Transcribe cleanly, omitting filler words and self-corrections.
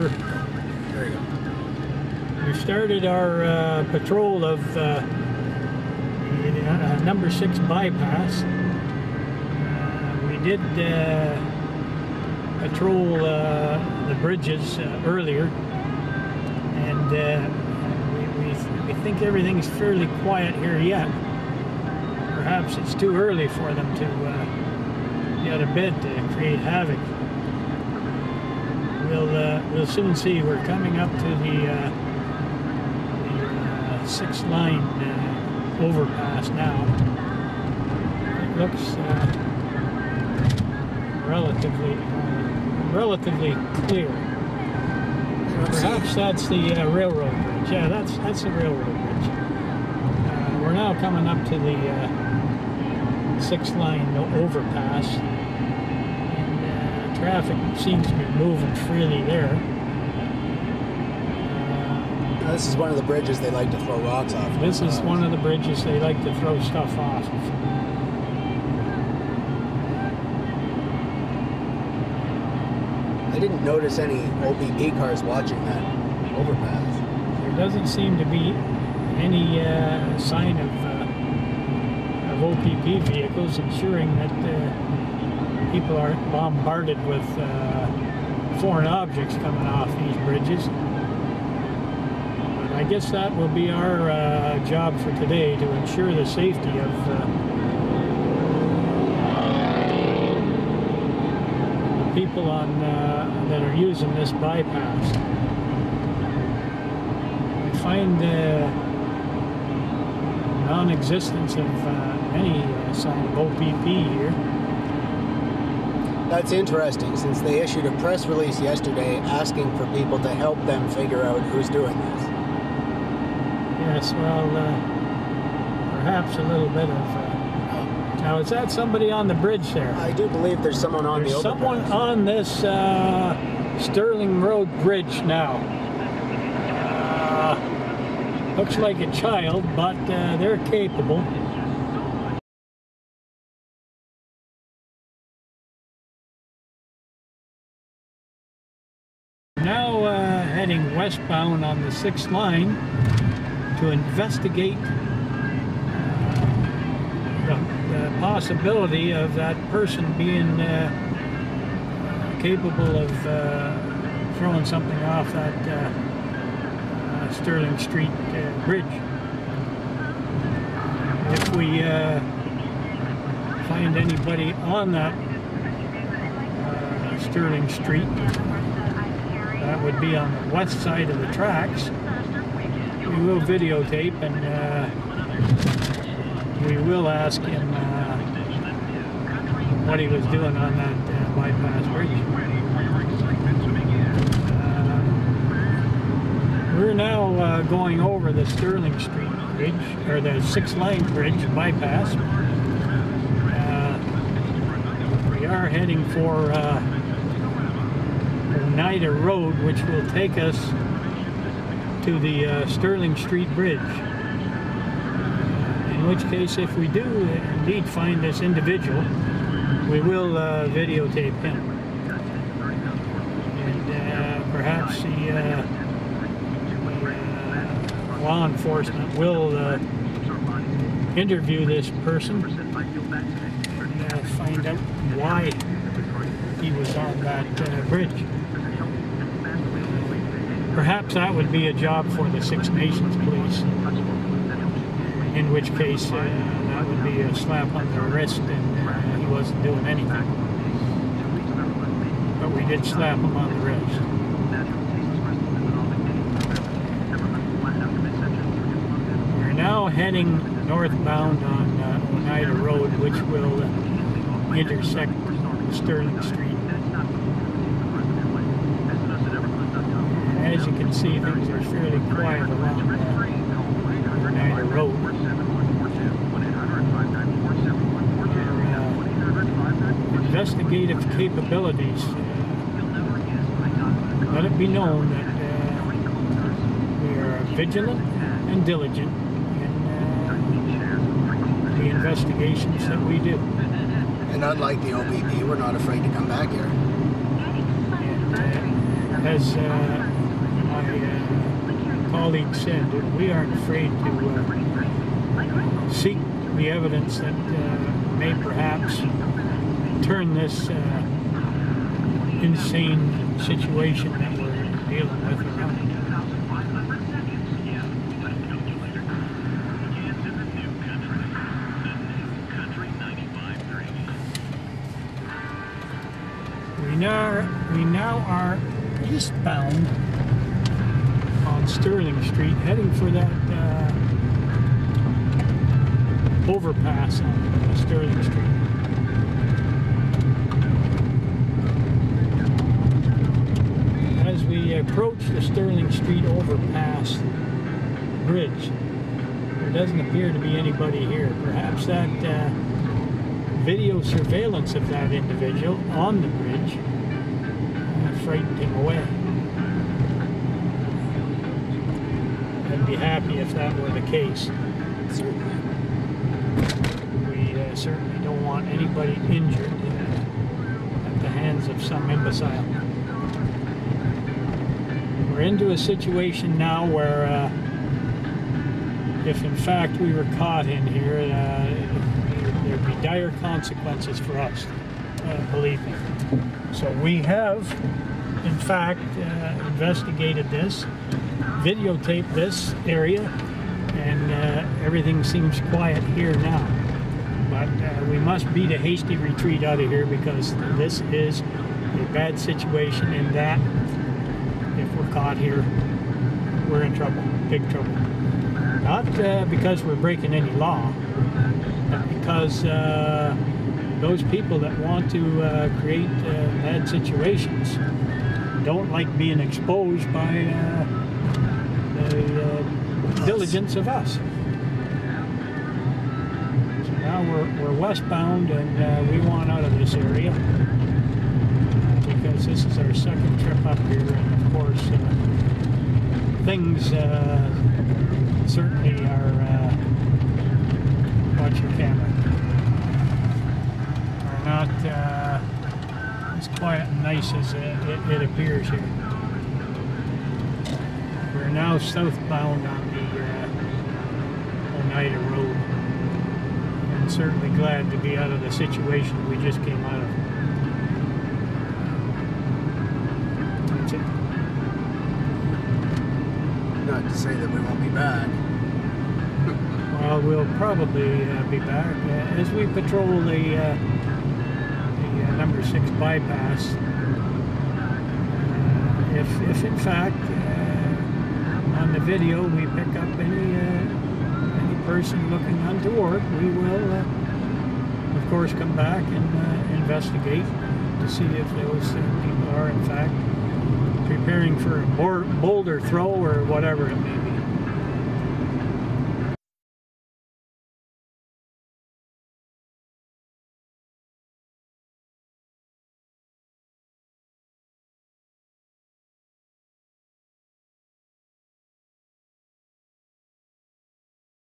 There you go. We started our patrol of number 6 bypass. We did patrol the bridges earlier, and we think everything's fairly quiet here yet. Perhaps it's too early for them to get out of bed to create havoc. We'll soon see. We're coming up to the 6th line overpass now. It looks relatively clear. Perhaps that's the railroad bridge. Yeah, that's the railroad bridge. We're now coming up to the 6th line overpass. Traffic seems to be moving freely there. This is one of the bridges they like to throw rocks off. This is one of the bridges they like to throw stuff off of. I didn't notice any OPP cars watching that overpass. There doesn't seem to be any sign of OPP vehicles, ensuring that people aren't bombarded with foreign objects coming off these bridges. But I guess that will be our job for today, to ensure the safety of the people on that are using this bypass. I find non-existence of any sign of OPP here. That's interesting, since they issued a press release yesterday asking for people to help them figure out who's doing this. Yes, well, perhaps a little bit of... Now, is that somebody on the bridge there? I do believe there's someone on the overpass. Someone on this Sterling Road bridge now. Looks like a child, but they're capable. Now heading westbound on the 6th line to investigate the possibility of that person being capable of throwing something off that Sterling Street bridge. If we find anybody on that Sterling Street, that would be on the west side of the tracks, we will videotape, and we will ask him what he was doing on that bypass bridge. We're now going over the Sterling Street bridge, or the 6th line bridge bypass. We are heading for Oneida Road, which will take us to the Sterling Street Bridge. In which case, if we do indeed find this individual, we will videotape him. And perhaps the law enforcement will interview this person and find out why he was on that bridge. Perhaps that would be a job for the Six Nations Police, in which case that would be a slap on the wrist and he wasn't doing anything. But we did slap him on the wrist. We're now heading northbound on Oneida Road, which will intersect Sterling Street. As you can see, things are fairly quiet along Oneida Road. Our investigative capabilities, let it be known that we are vigilant and diligent in the investigations that we do. And unlike the OPP, we're not afraid to come back here. And as my colleague said, we aren't afraid to seek the evidence that may perhaps turn this insane situation that we're dealing with around. We now are eastbound on Sterling Street, heading for that overpass on Sterling Street. As we approach the Sterling Street overpass bridge, there doesn't appear to be anybody here. Perhaps that video surveillance of that individual on the bridge frightened him away. I'd be happy if that were the case. We certainly don't want anybody injured at the hands of some imbecile. We're into a situation now where if in fact we were caught in here, there'd be dire consequences for us, believe me. So we have, in fact, investigated this, videotaped this area, and everything seems quiet here now. But we must beat a hasty retreat out of here, because this is a bad situation in that if we're caught here, we're in trouble, big trouble. Not because we're breaking any law, but because those people that want to create bad situations don't like being exposed by the diligence of us. So now we're westbound, and we want out of this area because this is our second trip up here, and of course things certainly are, watch your camera, are not as quiet and nice as it appears here. We're now southbound on the Oneida Road, and certainly glad to be out of the situation we just came out of. That's it. Not to say that we won't be back. Well, we'll probably be back as we patrol the number 6 bypass. If in fact on the video we pick up any person looking untoward, we will of course come back and investigate to see if those people are in fact preparing for a boulder throw or whatever it may be.